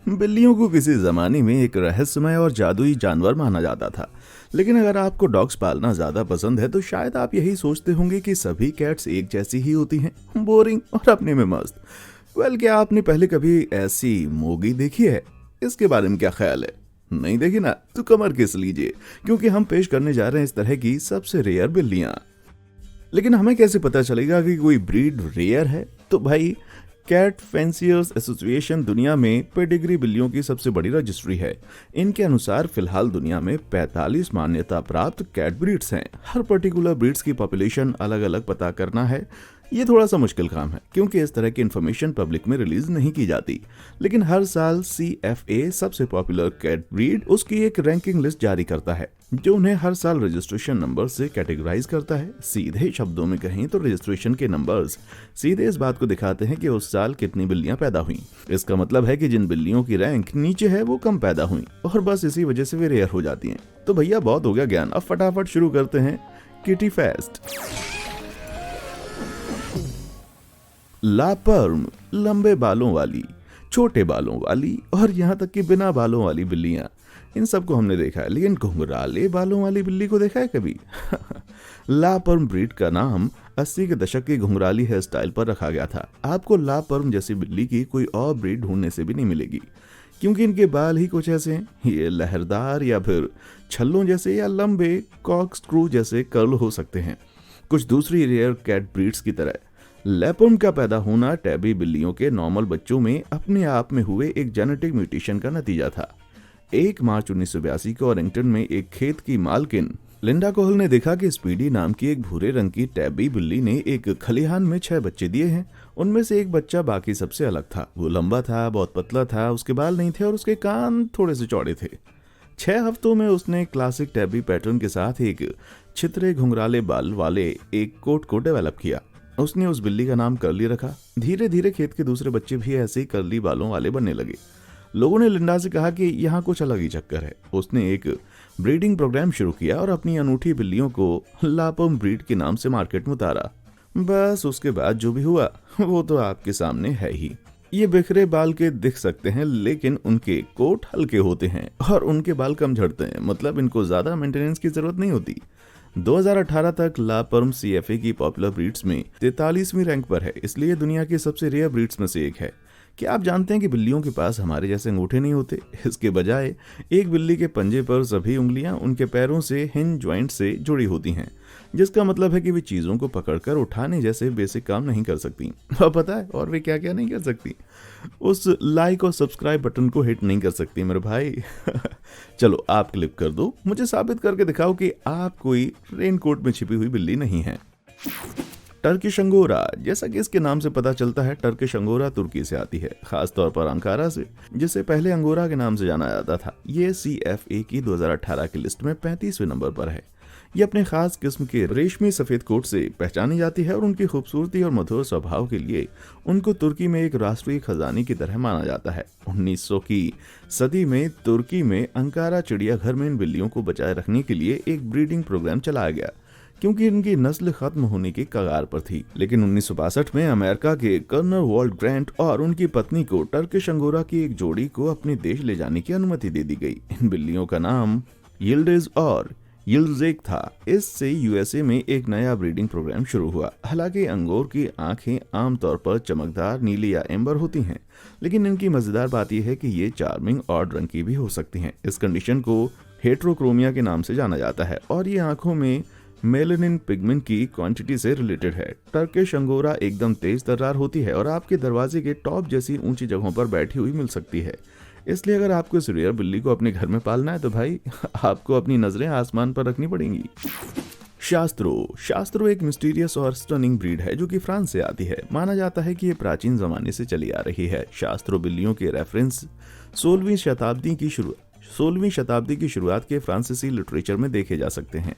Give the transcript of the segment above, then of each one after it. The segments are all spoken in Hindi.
बिल्लियों को किसी जमाने में एक रहस्यमय और जादुई जानवर माना जाता था। लेकिन अगर आपको डॉग्स पालना ज्यादा पसंद है तो शायद आप यही सोचते होंगे कि सभी कैट्स एक जैसी ही होती हैं, बोरिंग और अपने में मस्त। क्या आपने पहले कभी ऐसी मोगी देखी है? इसके बारे में क्या ख्याल है? नहीं देखी ना, तो कमर किस लीजिए, क्योंकि हम पेश करने जा रहे हैं इस तरह की सबसे रेयर बिल्लियां। लेकिन हमें कैसे पता चलेगा कि कोई ब्रीड रेयर है? तो भाई, कैट फैंसियर्स एसोसिएशन दुनिया में पेडिग्री बिल्लियों की सबसे बड़ी रजिस्ट्री है। इनके अनुसार फिलहाल दुनिया में 45 मान्यता प्राप्त कैट ब्रीड्स हैं। हर पर्टिकुलर ब्रीड्स की पॉपुलेशन अलग अलग पता करना है, ये थोड़ा सा मुश्किल काम है क्योंकि इस तरह की इन्फॉर्मेशन पब्लिक में रिलीज नहीं की जाती। लेकिन हर साल CFA सबसे पॉपुलर कैट ब्रीड उसकी एक रैंकिंग लिस्ट जारी करता है जो उन्हें हर साल रजिस्ट्रेशन नंबर से कैटेगराइज करता है। सीधे शब्दों में कहें तो रजिस्ट्रेशन के नंबर्स सीधे इस बात को दिखाते हैं कि उस साल कितनी बिल्लियां पैदा हुई। इसका मतलब है कि जिन बिल्लियों की रैंक नीचे है वो कम पैदा हुई और बस इसी वजह से वे रेयर हो जाती हैं। तो भैया बहुत हो गया ज्ञान, अब फटाफट शुरू करते हैं किटी फेस्ट। ला पर्म, लंबे बालों वाली, छोटे बालों वाली और यहाँ तक कि बिना बालों वाली बिल्लियां, इन सबको हमने देखा है, लेकिन घुंघराले बालों वाली बिल्ली को देखा है कभी? ला पर्म ब्रीड का नाम 80 के दशक की घुंघराली हेयर स्टाइल पर रखा गया था। आपको ला पर्म जैसी बिल्ली की कोई और ब्रीड ढूंढने से भी नहीं मिलेगी क्योंकि इनके बाल ही कुछ ऐसे हैं। ये लहरदार या फिर छल्लों जैसे या लंबे कॉक स्क्रू जैसे कर्ल हो सकते हैं। कुछ दूसरी रेयर कैट ब्रीड्स की तरह लैपर्म का पैदा होना टैबी बिल्लियों के नॉर्मल बच्चों में अपने आप में हुए एक जेनेटिक म्यूटेशन का नतीजा था। 1 मार्च 1982 को ऑरिंगटन में एक खेत की मालकिन लिंडा कोहल ने देखा कि स्पीडी नाम की एक भूरे रंग की टैबी बिल्ली ने एक खलिहान में 6 बच्चे दिए हैं। उनमें से एक बच्चा बाकी सबसे अलग था। वो लंबा था, बहुत पतला था, उसके बाल नहीं थे और उसके कान थोड़े से चौड़े थे। 6 हफ्तों में उसने क्लासिक टैबी पैटर्न के साथ एक छितरे घुंघराले बाल वाले एक कोट को डेवलप किया। उसने उस बिल्ली का नाम कर्ली रखा। धीरे धीरे खेत के दूसरे बच्चे भी ऐसे ही कर्ली बालों वाले बनने लगे। लोगों ने लिंडा से कहा कि यहाँ कुछ अलग ही चक्कर है। उसने एक ब्रीडिंग प्रोग्राम शुरू किया और अपनी अनूठी बिल्लियों को लापर्म ब्रीड के नाम से मार्केट में उतारा। बस उसके बाद जो भी हुआ वो तो आपके सामने है ही। ये बिखरे बाल के दिख सकते हैं लेकिन उनके कोट हल्के होते हैं और उनके बाल कम झड़ते हैं, मतलब इनको ज्यादा मेंटेनेंस की जरूरत नहीं होती। 2018 तक ला पर्म CFA की पॉपुलर ब्रीड्स में 43वीं रैंक पर है, इसलिए दुनिया की सबसे रेयर ब्रीड्स में से एक है। क्या आप जानते हैं कि बिल्लियों के पास हमारे जैसे अंगूठे नहीं होते? इसके बजाय एक बिल्ली के पंजे पर सभी उंगलियां उनके पैरों से हिंज ज्वाइंट से जुड़ी होती हैं, जिसका मतलब है कि वे चीजों को पकड़कर उठाने जैसे बेसिक काम नहीं कर सकती। और पता है और वे क्या क्या नहीं कर सकती? उस लाइक और सब्सक्राइब बटन को हिट नहीं कर सकती मेरे भाई। चलो आप क्लिक कर दो, मुझे साबित करके दिखाओ कि आप कोई रेनकोट में छिपी हुई बिल्ली नहीं है। टर्किश अंगोरा, जैसा कि इसके नाम से पता चलता है, टर्किश अंगोरा तुर्की से आती है, खासतौर पर अंकारा से, जिसे पहले अंगोरा के नाम से जाना जाता था। ये CFA की 2018 की लिस्ट में 35वें नंबर पर है। ये अपने खास किस्म के रेशमी सफेद कोट से पहचानी जाती है और उनकी खूबसूरती और मधुर स्वभाव के लिए उनको तुर्की में एक राष्ट्रीय खजाने की तरह माना जाता है। 1900 की सदी में तुर्की में अंकारा चिड़ियाघर में इन बिल्लियों को बचाए रखने के लिए एक ब्रीडिंग प्रोग्राम चलाया गया क्योंकि इनकी नस्ल खत्म होने की कगार पर थी। लेकिन 1962 में अमेरिका के कर्नल वॉल्ट ग्रांट और उनकी पत्नी को टर्किश अंगोरा की एक जोड़ी को अपने देश ले जाने की अनुमति दे दी गई। इन बिल्लियों का नाम यिल्डिज और यिल्डजेक था। इससे USA में एक नया ब्रीडिंग प्रोग्राम शुरू हुआ। हालांकि अंगोर की आंखें आमतौर पर चमकदार नीली या एम्बर होती हैं, लेकिन इनकी मजेदार बात यह है कि ये चार्मिंग और रंग की भी हो सकती हैं। इस कंडीशन को हेट्रोक्रोमिया के नाम से जाना जाता है और ये आंखों में मेलानिन पिगमेंट की क्वांटिटी से रिलेटेड है। टर्किश अंगोरा एकदम तेज तर्रार होती है और आपके दरवाजे के टॉप जैसी ऊंची जगहों पर बैठी हुई मिल सकती है। इसलिए अगर आपको इस रेयर बिल्ली को अपने घर में पालना है तो भाई आपको अपनी नजरें आसमान पर रखनी पड़ेंगी। शास्त्रो एक मिस्टीरियस और स्टनिंग ब्रीड है जो कि फ्रांस से आती है। माना जाता है कि ये प्राचीन जमाने से चली आ रही है। शास्त्रो बिल्लियों के रेफरेंस 16वीं शताब्दी की शुरुआत के फ्रांसीसी लिटरेचर में देखे जा सकते हैं।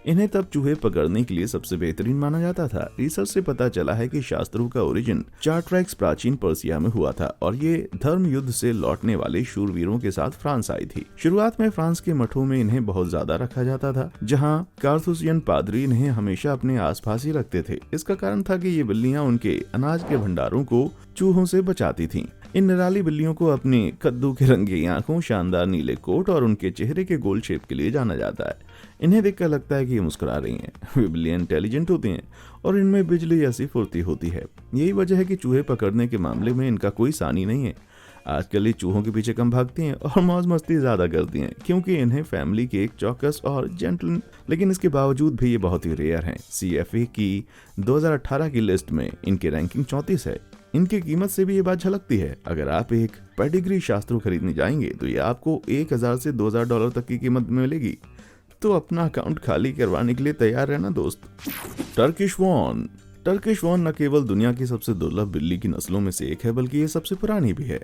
इन्हें तब चूहे पकड़ने के लिए सबसे बेहतरीन माना जाता था। रिसर्च से पता चला है कि शास्त्रों का ओरिजिन चार्ट्रैक्स प्राचीन पर्सिया में हुआ था और ये धर्म युद्ध से लौटने वाले शूरवीरों के साथ फ्रांस आई थी। शुरुआत में फ्रांस के मठों में इन्हें बहुत ज्यादा रखा जाता था, जहाँ कार्थुसियन पादरी इन्हें हमेशा अपने आसपास ही रखते थे। इसका कारण था कि ये बिल्लियां उनके अनाज के भंडारों को चूहों से बचाती थीं। इन निराली बिल्लियों को अपनी कद्दू के रंग की आंखों, शानदार नीले कोट और उनके चेहरे के गोल शेप के लिए जाना जाता है। इन्हें देखकर लगता है कि ये मुस्कुरा रही हैं। वे बिल्लियां इंटेलिजेंट होती हैं और इनमें बिजली जैसी फुर्ती होती है। यही वजह है कि चूहे पकड़ने के मामले में इनका कोई सानी नहीं है। आजकल ये चूहों के पीछे कम भागती हैं और मौज मस्ती ज्यादा करती हैं, क्योंकि इन्हें फैमिली के एक चौकस और जेंटल, लेकिन इसके बावजूद भी ये बहुत ही रेयर हैं। CFA की 2018 की लिस्ट में इनकी रैंकिंग 34 है। इनकी कीमत से भी ये बात झलकती है। अगर आप एक पेडिग्री शास्त्रो खरीदने जाएंगे तो ये आपको $1000 से $2000 तक की कीमत में मिलेगी। तो अपना अकाउंट खाली करवाने के लिए तैयार रहना दोस्त। Turkish von. टर्किश वॉन न केवल दुनिया की सबसे दुर्लभ बिल्ली की नस्लों में से एक है, बल्कि ये सबसे पुरानी भी है।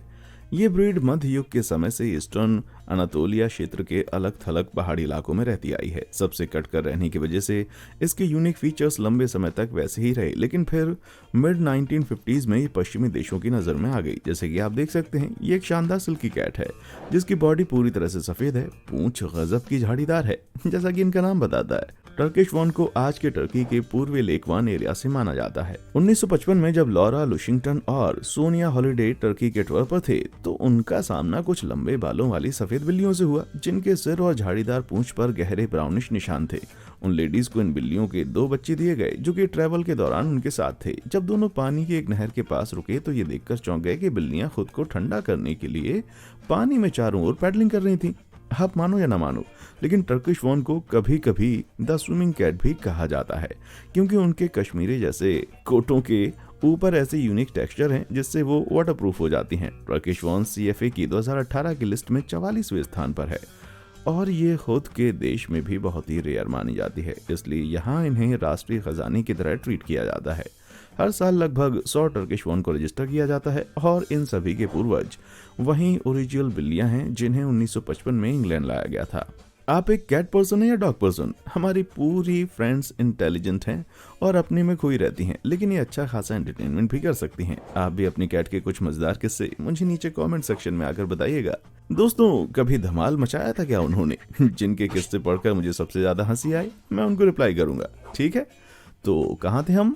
ये ब्रीड मध्य युग के समय से ईस्टर्न अनातोलिया क्षेत्र के अलग थलग पहाड़ी इलाकों में रहती आई है। सबसे कटकर रहने की वजह से इसके यूनिक फीचर्स लंबे समय तक वैसे ही रहे, लेकिन फिर मिड 1950s में ये पश्चिमी देशों की नजर में आ गई। जैसे कि आप देख सकते हैं, ये एक शानदार सिल्की कैट है जिसकी बॉडी पूरी तरह से सफेद है, पूंछ गजब की झाड़ीदार है, जैसा कि इनका नाम बताता है। टर्किश वॉन को आज के टर्की के पूर्वी लेकवान एरिया से माना जाता है। 1955 में जब लॉरा लुशिंगटन और सोनिया हॉलिडे टर्की के टूर पर थे तो उनका सामना कुछ लंबे बालों वाली सफेद बिल्लियों से हुआ, जिनके सिर और झाड़ीदार पूंछ पर गहरे ब्राउनिश निशान थे। उन लेडीज को इन बिल्लियों के 2 बच्चे दिए गए जो कि ट्रैवल के दौरान उनके साथ थे। जब दोनों पानी की एक नहर के पास रुके तो ये देखकर चौंक गए कि बिल्लियां खुद को ठंडा करने के लिए पानी में चारों ओर पैडलिंग कर रही थी। आप मानो या ना मानो, लेकिन टर्किश वॉन को कभी कभी द स्विमिंग कैट भी कहा जाता है, क्योंकि उनके कश्मीरी जैसे कोटों के ऊपर ऐसे यूनिक टेक्सचर हैं जिससे वो वाटरप्रूफ हो जाती हैं। टर्किश वॉन CFA की 2018 की लिस्ट में 44वें स्थान पर है और ये खुद के देश में भी बहुत ही रेयर मानी जाती है, इसलिए यहाँ इन्हें राष्ट्रीय खजाने की तरह ट्रीट किया जाता है। हर साल लगभग 100 टर्किश वॉन को रजिस्टर किया जाता है और इन सभी के पूर्वज वहीं ओरिजिनल बिल्लियां हैं जिन्हें 1955 में इंग्लैंड लाया गया था। आप एक कैट पर्सन है या डॉग पर्सन? हमारी पूरी फ्रेंड्स इंटेलिजेंट हैं और अपने में खोई रहती हैं, लेकिन ये अच्छा खासा एंटरटेनमेंट भी कर सकती हैं। आप भी अपनी कैट के कुछ मजेदार किस्से मुझे नीचे कमेंट सेक्शन में आकर बताइएगा। दोस्तों, कभी धमाल मचाया था क्या उन्होंने? जिनके किस्से पढ़कर मुझे सबसे ज्यादा हंसी आई, मैं उनको रिप्लाई करूंगा, ठीक है? तो कहाँ थे हम?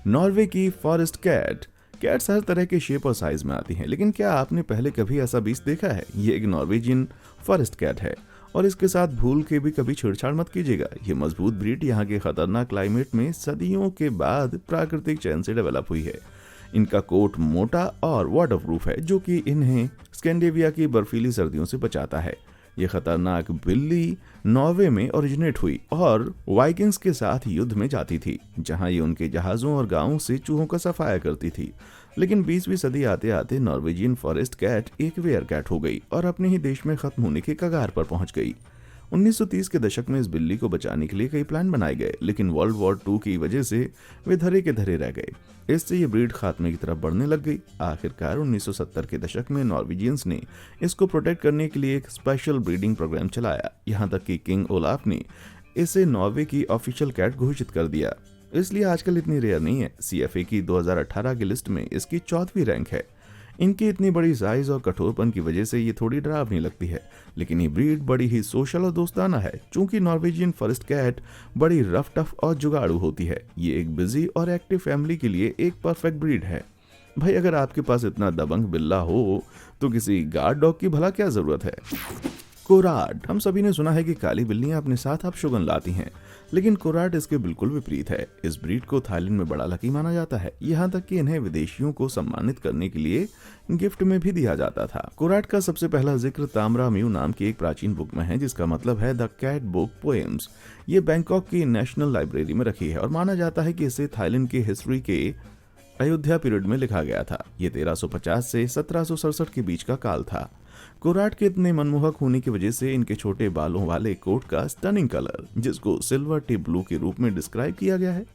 नॉर्वे की फॉरेस्ट कैट। कैट्स हर तरह के शेप और साइज में आती हैं, लेकिन क्या आपने पहले कभी ऐसा बीस्ट देखा है? ये एक नॉर्वेजियन फॉरेस्ट कैट है और इसके साथ भूल के भी कभी छेड़छाड़ मत कीजिएगा। ये मजबूत ब्रीड यहाँ के खतरनाक क्लाइमेट में सदियों के बाद प्राकृतिक चयन से डेवलप हुई है। इनका कोट मोटा और वाटरप्रूफ है, जो कि इन्हें स्कैंडिनेविया की बर्फीली सर्दियों से बचाता है। ये खतरनाक बिल्ली नॉर्वे में ओरिजिनेट हुई और वाइकिंग्स के साथ युद्ध में जाती थी, जहां ये उनके जहाजों और गांवों से चूहों का सफाया करती थी। लेकिन 20वीं सदी आते आते नॉर्वेजियन फॉरेस्ट कैट एक रेयर कैट हो गई और अपने ही देश में खत्म होने के कगार पर पहुंच गई। 1930 के दशक में इस बिल्ली को बचाने के लिए कई प्लान बनाए गए, लेकिन वर्ल्ड वॉर 2 की वजह से वे धरे के धरे रह गए। इससे ये ब्रीड खात्मे की तरफ बढ़ने लग गई। आखिरकार 1970 के दशक में नॉर्वेजियंस ने इसको प्रोटेक्ट करने के लिए एक स्पेशल ब्रीडिंग प्रोग्राम चलाया, यहाँ तक कि किंग ओलाफ ने इसे नॉर्वे की ऑफिशियल कैट घोषित कर दिया। इसलिए आजकल इतनी रेयर नहीं है। CFA की 2018 की लिस्ट में इसकी 4वीं रैंक है। इनकी इतनी बड़ी साइज और कठोरपन की वजह से ये थोड़ी डरावनी लगती है, लेकिन ये ब्रीड बड़ी ही सोशल और दोस्ताना है। चूंकि नॉर्वेजियन फॉरेस्ट कैट बड़ी रफ टफ और जुगाड़ू होती है, ये एक बिजी और एक्टिव फैमिली के लिए एक परफेक्ट ब्रीड है। भाई, अगर आपके पास इतना दबंग बिल्ला हो तो किसी गार्ड डॉग की भला क्या जरूरत है? कोराट। हम सभी ने सुना है कि काली बिल्लियां अपने साथ अपशगुन लाती हैं, लेकिन कोराट इसके बिल्कुल विपरीत है। इस ब्रीड को थाईलैंड में बड़ा लकी माना जाता है, यहाँ तक कि इन्हें विदेशियों को सम्मानित करने के लिए गिफ्ट में भी दिया जाता था। कोराट का सबसे पहला जिक्र ताम्रा म्यू नाम की एक प्राचीन बुक में है, जिसका मतलब है द कैट बुक पोएम्स। ये बैंकॉक की नेशनल लाइब्रेरी में रखी है और माना जाता है कि इसे थाईलैंड की हिस्ट्री के अयोध्या पीरियड में लिखा गया था। ये 1350 से 1767 के बीच का काल था। कोराट के इतने मनमोहक होने की वजह से इनके छोटे बालों वाले कोट का स्टनिंग कलर, जिसको सिल्वर टिप ब्लू के रूप में डिस्क्राइब किया गया है,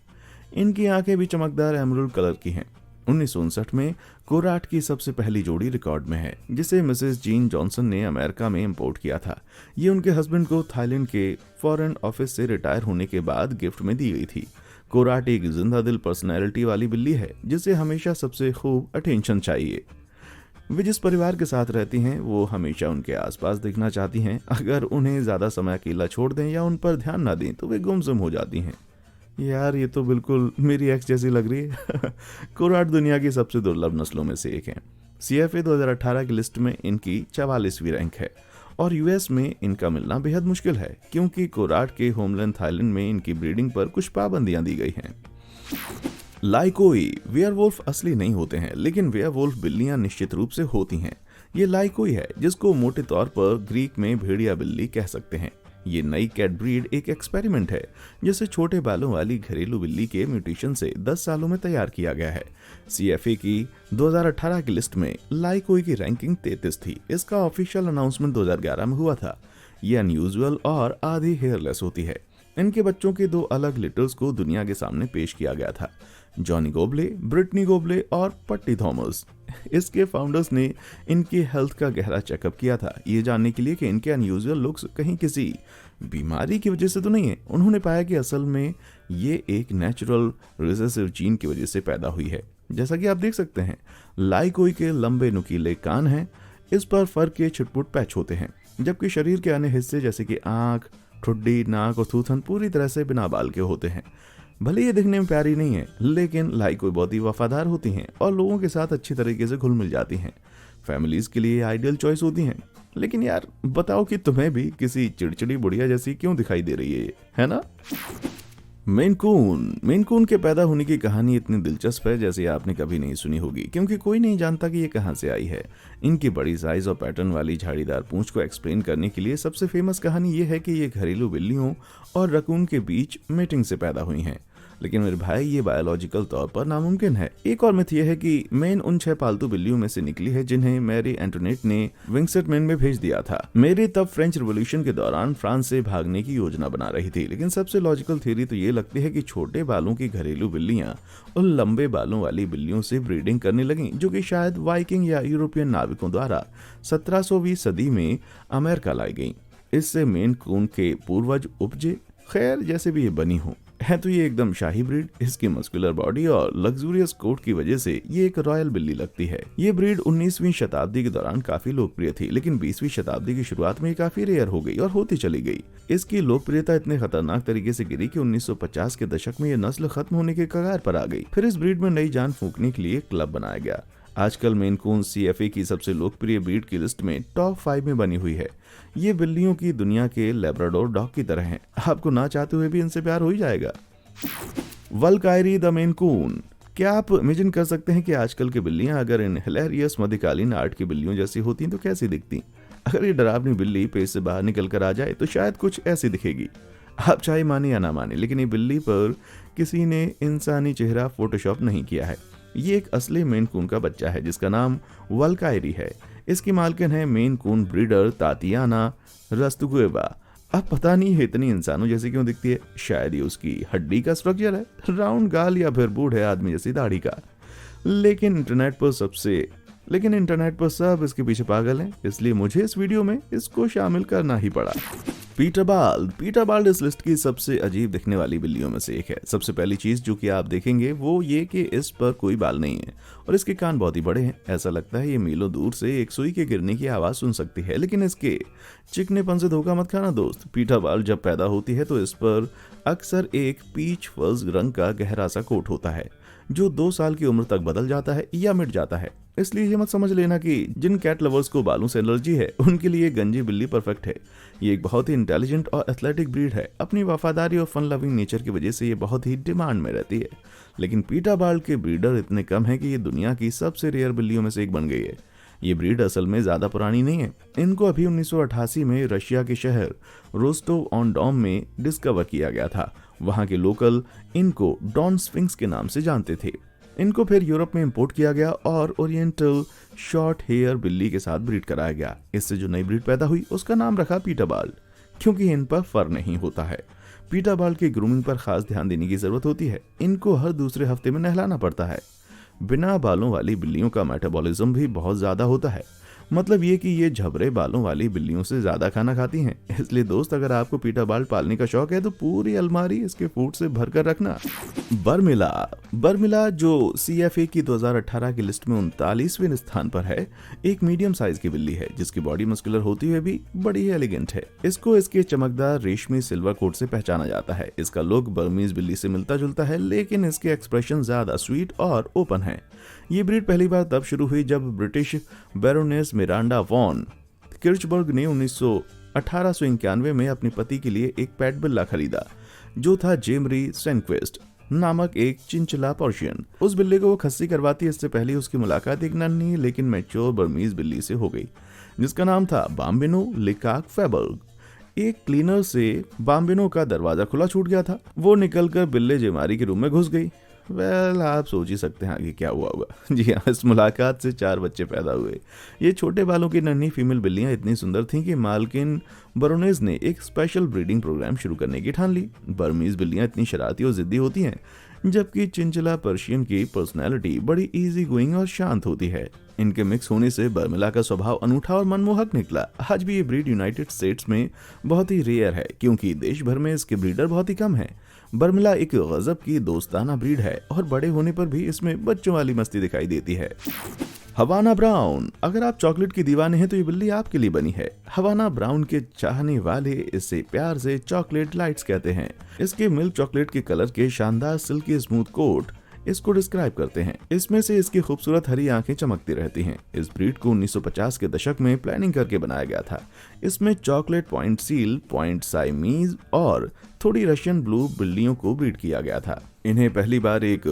इनकी आंखें भी चमकदार एमराल्ड कलर की हैं। 1959 में कोराट की सबसे पहली जोड़ी रिकॉर्ड में है, जिसे मिसेस जीन जॉनसन ने अमेरिका में इंपोर्ट किया था। ये उनके हस्बैंड को थाईलैंड के फॉरेन ऑफिस से रिटायर होने के बाद गिफ्ट में दी गई थी। कोराट एक जिंदा दिल पर्सनैलिटी वाली बिल्ली है, जिसे हमेशा सबसे खूब अटेंशन चाहिए। वे जिस परिवार के साथ रहती हैं वो हमेशा उनके आसपास दिखना चाहती हैं। अगर उन्हें ज़्यादा समय अकेला छोड़ दें या उन पर ध्यान ना दें तो वे गुमसुम हो जाती हैं। यार ये तो बिल्कुल मेरी एक्स जैसी लग रही है। कुराट दुनिया की सबसे दुर्लभ नस्लों में से एक है। CFA 2018 की लिस्ट में इनकी 44वीं रैंक है और यूएस में इनका मिलना बेहद मुश्किल है क्योंकि कुराट के होमलैंड थाईलैंड में इनकी ब्रीडिंग पर कुछ पाबंदियां दी गई हैं। लाइकोई वेयरवुल्फ असली नहीं होते हैं, लेकिन वेयरवुल्फ बिल्लियां निश्चित रूप से होती हैं। ये लाइकोई है, जिसको मोटे तौर पर ग्रीक में भेड़िया बिल्ली कह सकते हैं। ये नई कैट ब्रीड एक एक्सपेरिमेंट है जिसे छोटे बालों वाली घरेलू बिल्ली के म्यूटेशन से 10 सालों में तैयार किया गया है। CFA की 2018 की लिस्ट में लाइकोई की रैंकिंग 33 थी। इसका ऑफिशियल अनाउंसमेंट 2011 में हुआ था। ये अनयूजुअल और आधी हेयरलेस होती है। इनके बच्चों के 2 अलग लिटर्स को दुनिया के सामने पेश किया गया था, जॉनी गोबले, ब्रिटनी गोबले और पट्टी थॉमस। इसके फाउंडर्स ने इनकी हेल्थ का गहरा चेकअप किया था, ये जानने के लिए कि इनके अनयूजुअल लुक्स कहीं किसी बीमारी की वजह से तो नहीं है। उन्होंने पाया कि असल में ये एक नेचुरल रिसेसिव जीन की वजह से पैदा हुई है। जैसा कि आप देख सकते हैं, लाइकोई के लंबे नुकीले कान हैं, इस पर फर के छिटपुट पैच होते हैं, जबकि शरीर के अन्य हिस्से जैसे कि आंख, ठुड्डी, नाक और थूथन पूरी तरह से बिना बाल के होते हैं। भले ये दिखने में प्यारी नहीं है, लेकिन लाइकोई बहुत ही वफादार होती हैं और लोगों के साथ अच्छी तरीके से घुल मिल जाती हैं। फैमिलीज के लिए आइडियल चॉइस होती हैं। लेकिन यार बताओ कि तुम्हें भी किसी चिड़चिड़ी बुढ़िया जैसी क्यों दिखाई दे रही है ना? मेन कून के पैदा होने की कहानी इतनी दिलचस्प है जैसे आपने कभी नहीं सुनी होगी, क्योंकि कोई नहीं जानता कि ये कहां से आई है। इनकी बड़ी साइज और पैटर्न वाली झाड़ीदार पूंछ को एक्सप्लेन करने के लिए सबसे फेमस कहानी ये है कि ये घरेलू बिल्लियों और रकून के बीच मीटिंग से पैदा हुई हैं। लेकिन मेरे भाई, ये बायोलॉजिकल तौर पर नामुमकिन है। एक और मिथ यह है कि मेन उन 6 पालतू बिल्लियों में से निकली है जिन्हें मैरी एंटोनेट ने विंगसेट मेन में भेज दिया था। मेरी तब फ्रेंच रिवॉल्यूशन के दौरान फ्रांस से भागने की योजना बना रही थी। लेकिन सबसे लॉजिकल थ्योरी तो ये लगती है कि छोटे बालों की घरेलू बिल्लियां उन लंबे बालों वाली बिल्लियों से ब्रीडिंग करने लगी, जो कि शायद वाइकिंग या यूरोपियन नाविकों द्वारा 1700वीं सदी में अमेरिका लाई गई। इससे मेन कून के पूर्वज उपजे। खैर, जैसे भी ये बनी हो, है तो ये एकदम शाही ब्रीड। इसकी मस्कुलर बॉडी और लग्जूरियस कोट की वजह से ये एक रॉयल बिल्ली लगती है। ये ब्रीड 19वीं शताब्दी के दौरान काफी लोकप्रिय थी, लेकिन 20वीं शताब्दी की शुरुआत में ये काफी रेयर हो गई और होती चली गई। इसकी लोकप्रियता इतने खतरनाक तरीके से गिरी कि 1950 के दशक में ये नस्ल खत्म होने के कगार पर आ गई। फिर इस ब्रीड में नई जान फूंकने के लिए क्लब बनाया गया। आजकल मेन कून CFA की सबसे लोकप्रिय ब्रीड की लिस्ट में टॉप 5 में बनी हुई है। ये बिल्लियों की दुनिया के लैब्राडोर डॉग की तरह हैं। आपको ना चाहते हुए भी इनसे प्यार हो ही जाएगा। वल्कायरी द मेन कून। क्या आप इमेजिन कर सकते हैं कि आजकल की बिल्लियां अगर इन हिलेरियस मध्यकालीन आर्ट की बिल्लियों जैसी होती तो कैसी दिखती? अगर ये डरावनी बिल्ली पेज से बाहर निकल कर आ जाए तो शायद कुछ ऐसी दिखेगी। आप चाहे माने या ना माने, लेकिन ये बिल्ली पर किसी ने इंसानी चेहरा फोटोशॉप नहीं किया है। ये एक असली मेन कून का बच्चा है जिसका नाम वल्कायरी है। इसकी मालकिन है मेन कून ब्रीडर तातियाना रस्तुगुएवा। अब पता नहीं है इतनी इंसानों जैसी क्यों दिखती है। शायद ये उसकी हड्डी का स्ट्रक्चर है, राउंड गाल, या फिर बूढ़े आदमी जैसी दाढ़ी का। लेकिन इंटरनेट पर सब इसके पीछे पागल हैं, इसलिए मुझे इस वीडियो में इसको शामिल करना ही पड़ा। पीटर बाल्ड इस लिस्ट की सबसे अजीब दिखने वाली बिल्लियों में से एक है। सबसे पहली चीज जो कि आप देखेंगे वो ये कि इस पर कोई बाल नहीं है और इसके कान बहुत ही बड़े हैं। ऐसा लगता है ये मीलों दूर से एक सुई के गिरने की आवाज सुन सकती है। लेकिन इसके चिकनेपन से धोखा मत खाना दोस्त। पीटर बाल्ड जब पैदा होती है तो इस पर अक्सर एक पीच फज रंग का गहरा सा कोट होता है जो 2 साल की उम्र तक बदल जाता है या मिट जाता है। इसलिए ये मत समझ लेना कि जिन कैट लवर्स को बालों से एलर्जी है उनके लिए गंजी बिल्ली परफेक्ट है। ये एक बहुत ही इंटेलिजेंट और एथलेटिक ब्रीड है। अपनी वफादारी और फन लविंग नेचर की वजह से ये बहुत ही डिमांड में रहती है। लेकिन पीटर बाल्ड के ब्रीडर इतने कम है कि ये दुनिया की सबसे रेयर बिल्लियों में से एक बन गई है। ये ब्रीड असल में ज्यादा पुरानी नहीं है। इनको अभी 1988 में रशिया के शहर रोस्टोव ऑन डॉन में डिस्कवर किया गया था। वहां के लोकल इनको डॉन स्फिंक्स के नाम से जानते थे। इनको फिर यूरोप में इंपोर्ट किया गया और ओरिएंटल शॉर्ट हेयर बिल्ली के साथ ब्रीड कराया गया। इससे जो नई ब्रीड पैदा हुई उसका नाम रखा पीटर बाल्ड, क्योंकि इन पर फर नहीं होता है। पीटर बाल्ड की ग्रूमिंग पर खास ध्यान देने की जरूरत होती है। इनको हर दूसरे हफ्ते में नहलाना पड़ता है। बिना बालों वाली बिल्लियों का मेटाबॉलिज्म भी बहुत ज्यादा होता है। मतलब ये कि ये झबरे बालों वाली बिल्लियों से ज्यादा खाना खाती हैं। इसलिए दोस्त, अगर आपको पीटा बाल पालने का शौक है तो पूरी अलमारी इसके फूड से भर कर रखना। बर्मिला जो CFA की 2018 की लिस्ट में 39वें स्थान पर है, एक मीडियम साइज की बिल्ली है जिसकी बॉडी मस्कुलर होती हुए भी बड़ी एलिगेंट है। इसको इसके चमकदार रेशमी सिल्वर कोट से पहचाना जाता है। इसका लुक बर्मीज बिल्ली से मिलता जुलता है, लेकिन इसके एक्सप्रेशन ज्यादा स्वीट और ओपन है। ये ब्रीड पहली बार तब शुरू हुई जब ब्रिटिश बैरोनेस मिरांडा वॉन किर्चबर्ग ने 1891 में अपने पति के लिए एक पेट बिल्ला खरीदा, जो था जेमरी सेनक्विस्ट नामक एक चिंचला पर्शियन। उस बिल्ली को वो खस्सी करवाती इससे पहले उसकी मुलाकात एक नन्ही लेकिन मैच्योर बर्मीज बिल्ली से हो गई, जिसका नाम था बाम्बिनो लिकाक फेबर्ग। एक क्लीनर से बाम्बिनो का दरवाजा खुला छूट गया था। वो निकलकर बिल्ले जेमारी के रूम में घुस गई। आप सोच ही सकते हैं आगे क्या हुआ होगा। जी हाँ, इस मुलाकात से 4 बच्चे पैदा हुए। ये छोटे बालों की नन्ही फीमेल बिल्लियां इतनी सुंदर थीं कि मालकिन बरोनेज ने एक स्पेशल ब्रीडिंग प्रोग्राम शुरू करने की ठान ली। बर्मीज बिल्लियां इतनी शरारती और जिद्दी होती हैं, जबकि चिंचला पर्शियन की पर्सनैलिटी बड़ी इजी गोइंग और शांत होती है। इनके मिक्स होने से बर्मिला का स्वभाव अनूठा और मनमोहक निकला। आज भी ये ब्रीड यूनाइटेड स्टेट्स में बहुत ही रेयर है, क्योंकि देश भर में इसके ब्रीडर बहुत ही कम है। बर्मिला एक गजब की दोस्ताना ब्रीड है और बड़े होने पर भी इसमें बच्चों वाली मस्ती दिखाई देती है। हवाना ब्राउन, अगर आप चॉकलेट की दीवाने हैं तो ये बिल्ली आपके लिए बनी है। हवाना ब्राउन के चाहने वाले इसे प्यार से चॉकलेट लाइट्स कहते हैं। इसके मिल्क चॉकलेट के कलर के शानदार सिल्की स्मूथ कोट इसको डिस्क्राइब करते हैं। इसमें से इसकी खूबसूरत हरी आंखें चमकती रहती हैं। इस ब्रीड को 1950 के दशक में प्लानिंग करके बनाया गया था। इसमें chocolate point seal, point Siamese और थोड़ी रशियन ब्लू बिल्लियों को ब्रीड किया गया था। इन्हें पहली बार एक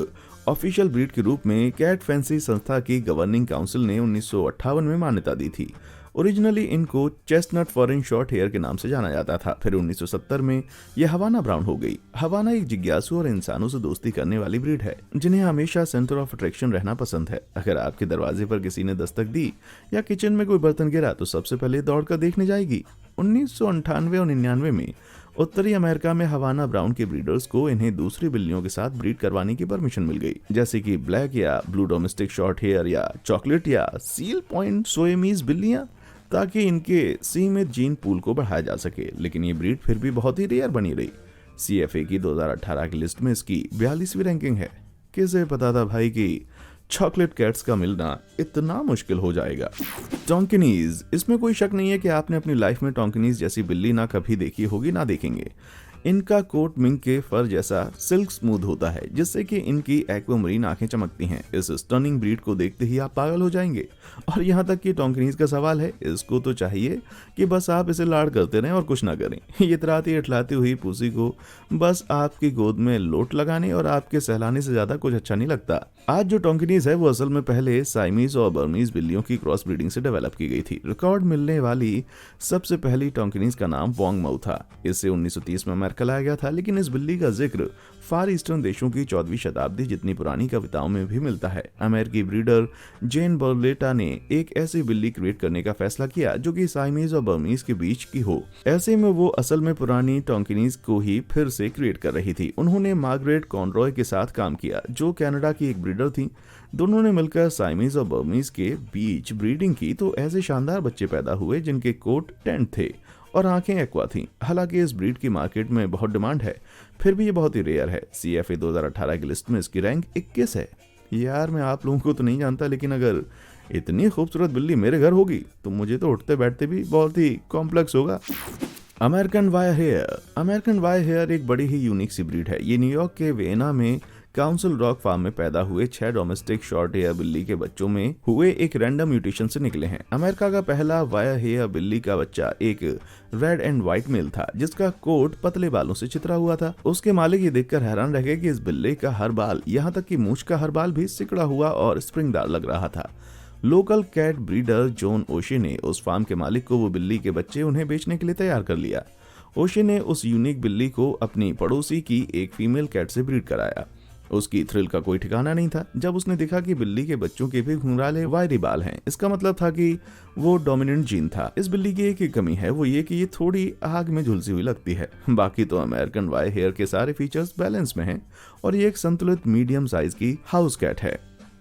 ऑफिशियल ब्रीड के रूप में कैट फैंसी संस्था की गवर्निंग काउंसिल ने 1958 में मान्यता दी थी। ओरिजिनली इनको चेस्टनट फॉरेन शॉर्ट हेयर के नाम से जाना जाता था। फिर 1970 में यह हवाना ब्राउन हो गई। हवाना एक जिज्ञासु और इंसानों से दोस्ती करने वाली ब्रीड है, जिन्हें हमेशा सेंटर ऑफ अट्रैक्शन रहना पसंद है। अगर आपके दरवाजे पर किसी ने दस्तक दी या किचन में कोई बर्तन गिरा तो सबसे पहले दौड़कर देखने जाएगी। 1998 और 99 में उत्तरी अमेरिका में हवाना ब्राउन के ब्रीडर्स को इन्हें दूसरी बिल्लियों के साथ ब्रीड करवाने की परमिशन मिल गई, जैसे कि ब्लैक या ब्लू डोमेस्टिक शॉर्ट हेयर या चॉकलेट या सील पॉइंट सोएमीज बिल्लियां, ताकि इनके सीमित जीन पूल को बढ़ाया जा सके। लेकिन ये ब्रीड फिर भी बहुत ही रेयर बनी रही। CFA की 2018 की लिस्ट में इसकी 42वीं रैंकिंग है। किसे पता था भाई कि चॉकलेट कैट्स का मिलना इतना मुश्किल हो जाएगा। टोंकिनीज, इसमें कोई शक नहीं है कि आपने अपनी लाइफ में टोंकिनीज जैसी बिल्ली ना कभी देखी होगी ना देखेंगे। इनका कोट मिंक के फर जैसा सिल्क स्मूथ होता है, जिससे कि इनकी एक्वामरीन आंखें चमकती हैं। इस स्टनिंग ब्रीड को देखते ही आप पागल हो जाएंगे। और यहाँ तक कि टोंकिनीज का सवाल है, इसको तो चाहिए कि बस आप इसे लाड़ करते रहें और कुछ ना करें। ये इतराती इटलाती हुई पूसी को बस आपकी गोद में लोट लगाने और आपके सहलाने से ज्यादा कुछ अच्छा नहीं लगता। आज जो टोंकिनीज है वो असल में पहले साइमीज और बर्मीज बिल्लियों की क्रॉस ब्रीडिंग से डेवलप की गई थी। रिकॉर्ड मिलने वाली सबसे पहली टोंकिनीज का नाम वोंग माउ था। इसे 1930 में अमेरिका लाया गया था, लेकिन इस बिल्ली का जिक्र फार ईस्टर्न देशों की 14वीं शताब्दी जितनी पुरानी कविताओं में भी मिलता है। अमेरिकी ब्रीडर जेन बर्लेटा ने एक ऐसी बिल्ली क्रिएट करने का फैसला किया जो कि साइमीज और बर्मीज के बीच की हो। ऐसे में वो असल में पुरानी टोंकिनीज को ही फिर से क्रिएट कर रही थी। उन्होंने मार्गरेट कॉनरॉय के साथ काम किया, जो कनाडा की एक ब्रीडर थी। दोनों ने मिलकर साइमीज और बर्मीज के बीच ब्रीडिंग की तो ऐसे शानदार बच्चे पैदा हुए जिनके कोट टेंट थे और आंखें एक्वा थीं। हालांकि इस ब्रीड की मार्केट में बहुत डिमांड है, फिर भी ये बहुत ही रेयर है। CFA 2018 की लिस्ट में इसकी रैंक 21 है। यार, मैं आप लोगों को तो नहीं जानता, लेकिन अगर इतनी खूबसूरत बिल्ली मेरे घर होगी तो मुझे तो उठते बैठते भी बहुत ही कॉम्प्लेक्स होगा। अमेरिकन वायर हेयर एक बड़ी ही यूनिक सी ब्रीड है। ये न्यूयॉर्क के वेना में काउंसिल रॉक फार्म में पैदा हुए 6 डोमेस्टिक शॉर्ट हेयर बिल्ली के बच्चों में हुए एक रैंडम म्यूटेशन से निकले हैं। अमेरिका का पहला वायर हेयर बिल्ली का बच्चा एक रेड एंड व्हाइट मेल था, जिसका कोट पतले बालों से चितरा हुआ था। उसके मालिक ये देखकर हैरान रह गए कि इस बिल्ली का हर बाल, यहाँ तक कि मूंछ का हर बाल भी सिकड़ा हुआ और स्प्रिंगदार लग रहा था। लोकल कैट ब्रीडर जॉन ओशे ने उस फार्म के मालिक को वो बिल्ली के बच्चे उन्हें बेचने के लिए तैयार कर लिया। ओशे ने उस यूनिक बिल्ली को अपनी पड़ोसी की एक फीमेल कैट से ब्रीड कराया। उसकी थ्रिल का कोई ठिकाना नहीं था जब उसने देखा कि बिल्ली के बच्चों के भी घुंघराले वायरी बाल हैं। इसका मतलब था कि वो डोमिनेंट जीन था। इस बिल्ली की एक ही कमी है, वो ये कि ये थोड़ी आग में झुलसी हुई लगती है। बाकी तो अमेरिकन वायर हेयर के सारे फीचर्स बैलेंस में हैं और ये एक संतुलित मीडियम साइज की हाउस कैट है।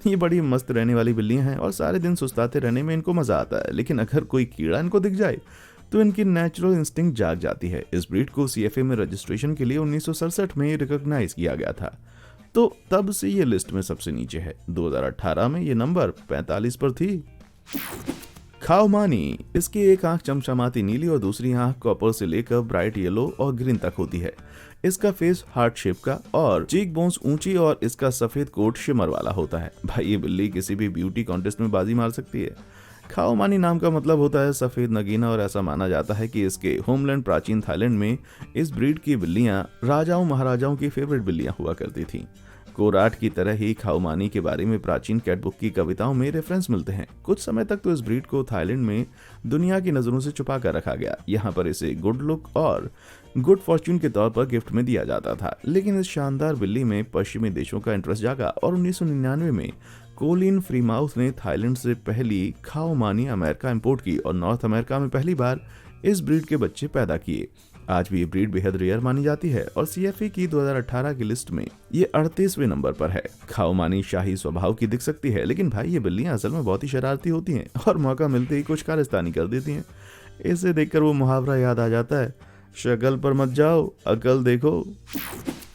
ये बड़ी मस्त रहने वाली बिल्लियां हैं और सारे दिन सुस्ताते रहने में इनको मजा आता है, लेकिन अगर कोई कीड़ा इनको दिख जाए तो इनकी नेचुरल इंस्टिंक्ट जाग जाती है। इस ब्रीड को CFA में रजिस्ट्रेशन के लिए 1967 में रिकॉग्नाइज किया गया था, तो तब से ये लिस्ट में सबसे नीचे है। 2018 में ये नंबर 45 पर थी। खाओ मानी, इसकी एक आंख चमचमाती नीली और दूसरी आंख कॉपर से लेकर ब्राइट येलो और ग्रीन तक होती है। इसका फेस हार्ट शेप का और चीक बोन्स ऊंची और इसका सफेद कोट शिमर वाला होता है। भाई ये बिल्ली किसी भी ब्यूटी कॉन्टेस्ट में बाजी मार सकती है। खाओ मानी नाम का मतलब होता है सफेद नगीना और ऐसा माना जाता है कि इसके होमलैंड प्राचीन थाईलैंड में इस ब्रीड की बिल्लियां राजाओं महाराजाओं की फेवरेट बिल्लियां हुआ करती थीं। कोराट की तरह ही खाओमानी के बारे में प्राचीन कैट बुक की कविताओं में रेफरेंस मिलते हैं। कुछ समय तक तो इस ब्रीड को थाईलैंड में दुनिया की नजरों से छुपा कर रखा गया। यहाँ पर इसे गुड लुक और गुड फॉर्च्यून के तौर पर गिफ्ट में दिया जाता था, लेकिन इस शानदार बिल्ली में पश्चिमी देशों का इंटरेस्ट जागा और 1999 में कोलिन फ्रीमाउथ ने थाईलैंड से पहली खाओमानी अमेरिका इंपोर्ट की और नॉर्थ अमेरिका में पहली बार इस ब्रीड के बच्चे पैदा किए। आज भी ये ब्रीड बेहद रेयर मानी जाती है और CFA की 2018 की लिस्ट में ये 38वें नंबर पर है। खाओमानी शाही स्वभाव की दिख सकती है, लेकिन भाई ये बिल्लियां असल में बहुत ही शरारती होती हैं और मौका मिलते ही कुछ कारस्तानी कर देती हैं। इसे देखकर वो मुहावरा याद आ जाता है, शक्ल पर मत जाओ, अकल देखो।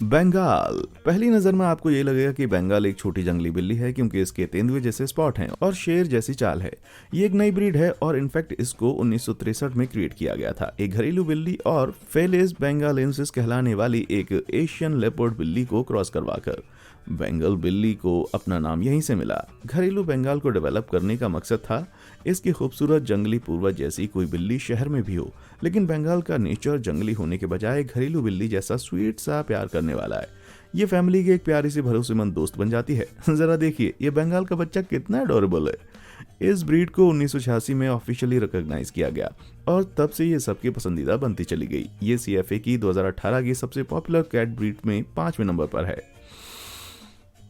बंगाल, पहली नजर में आपको ये लगेगा कि बंगाल एक छोटी जंगली बिल्ली है क्योंकि इसके तेंदुए जैसे स्पॉट हैं और शेर जैसी चाल है। ये एक नई ब्रीड है और इनफैक्ट इसको 1963 में क्रिएट किया गया था। एक घरेलू बिल्ली और फेलिस बेंगालेंसिस कहलाने वाली एक एशियन लेपर्ड बिल्ली को क्रॉस करवाकर बंगाल बिल्ली को अपना नाम यहीं से मिला। घरेलू बंगाल को डेवलप करने का मकसद था इसकी खूबसूरत जंगली पूर्वज जैसी कोई बिल्ली शहर में भी हो, लेकिन बंगाल का नेचर जंगली होने के बजाय घरेलू बिल्ली जैसा स्वीट सा प्यार करने वाला है। ये फैमिली की एक प्यारी सी भरोसेमंद दोस्त बन जाती है। जरा देखिए ये बंगाल का बच्चा कितना एडोरेबल है। इस ब्रीड को 1986 में ऑफिशियली रिकॉग्नाइज किया गया और तब से ये सबकी पसंदीदा बनती चली गई। ये CFA की 2018 की सबसे पॉपुलर कैट ब्रीड में 5वें नंबर पर है।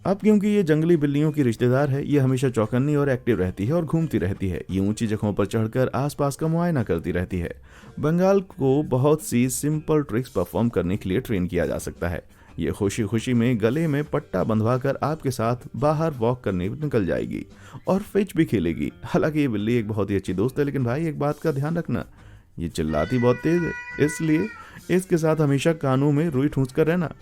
अब क्योंकि ये जंगली बिल्लियों की रिश्तेदार है, ये हमेशा चौकन्नी और एक्टिव रहती है और घूमती रहती है। ये ऊंची जगहों पर चढ़कर आसपास का मुआयना करती रहती है। बंगाल को बहुत सी सिंपल ट्रिक्स परफॉर्म करने के लिए ट्रेन किया जा सकता है। ये खुशी खुशी में गले में पट्टा बंधवाकर आपके साथ बाहर वॉक करने निकल जाएगी और फिच भी खेलेगी। हालांकि ये बिल्ली एक बहुत ही अच्छी दोस्त है, लेकिन भाई एक बात का ध्यान रखना, ये चिल्लाती बहुत तेज है, इसलिए इसके साथ हमेशा कानों में रुई ठूंस कर रहना।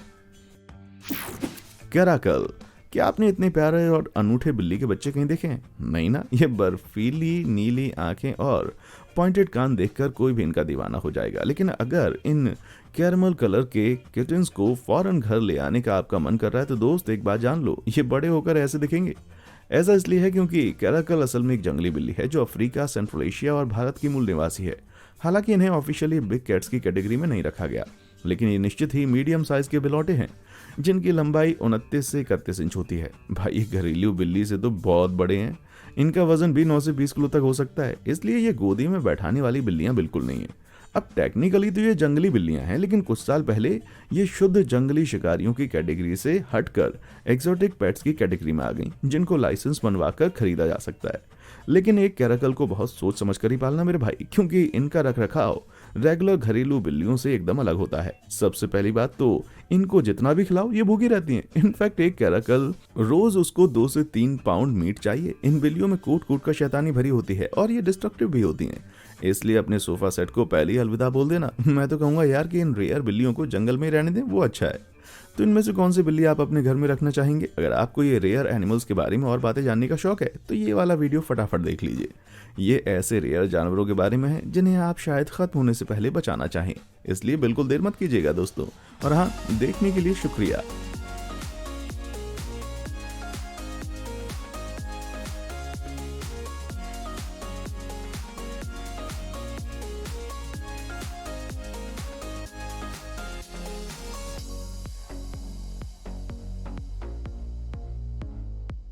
कैराकल, क्या आपने इतने प्यारे और अनूठे बिल्ली के बच्चे कहीं देखे हैं? नहीं ना। ये बर्फीली नीली आंखें और पॉइंटेड कान देखकर कोई भी इनका दीवाना हो जाएगा। लेकिन अगर इन कैरमल कलर के किटन्स को फौरन घर ले आने का आपका मन कर रहा है तो दोस्त एक बात जान लो, ये बड़े होकर ऐसे दिखेंगे। ऐसा इसलिए है क्योंकि कैराकल असल में एक जंगली बिल्ली है जो अफ्रीका, सेंट्रल एशिया और भारत की मूल निवासी है। हालांकि इन्हें ऑफिशियली बिग कैट्स की कैटेगरी में नहीं रखा गया, लेकिन ये निश्चित ही मीडियम साइज के बिलौटे हैं जिनकी लंबाई 29 से 31 इंच होती है। भाई ये घरेलू बिल्ली से तो बहुत बड़े हैं। इनका वजन भी 9 से 20 किलो तक हो सकता है, इसलिए ये गोदी में बैठाने वाली बिल्लियां बिल्कुल नहीं है। अब टेक्निकली तो ये जंगली बिल्लियां हैं, लेकिन कुछ साल पहले ये शुद्ध जंगली शिकारियों की कैटेगरी से हटकर एक्सोटिक पेट्स की कैटेगरी में आ गई, जिनको लाइसेंस बनवाकर खरीदा जा सकता है। लेकिन एक कैराकल को बहुत सोच समझ कर ही पालना मेरे भाई, क्योंकि इनका रखरखाव रेगुलर घरेलू बिल्लियों से एकदम अलग होता है। सबसे पहली बात तो इनको जितना भी खिलाओ ये भूखी रहती हैं। इनफैक्ट एक कैराकल रोज उसको 2 से 3 पाउंड मीट चाहिए। इन बिल्लियों में कूट कूट कर शैतानी भरी होती है और ये डिस्ट्रक्टिव भी होती हैं, इसलिए अपने सोफा सेट को पहले ही अलविदा बोल देना। मैं तो कहूंगा यार कि इन रेयर बिल्लियों को जंगल में रहने दें, वो अच्छा है। तो इनमें से कौन सी बिल्ली आप अपने घर में रखना चाहेंगे? अगर आपको ये रेयर एनिमल्स के बारे में और बातें जानने का शौक है तो ये वाला वीडियो फटाफट देख लीजिए। ये ऐसे रेयर जानवरों के बारे में है जिन्हें आप शायद खत्म होने से पहले बचाना चाहें, इसलिए बिल्कुल देर मत कीजिएगा दोस्तों। और हाँ, देखने के लिए शुक्रिया।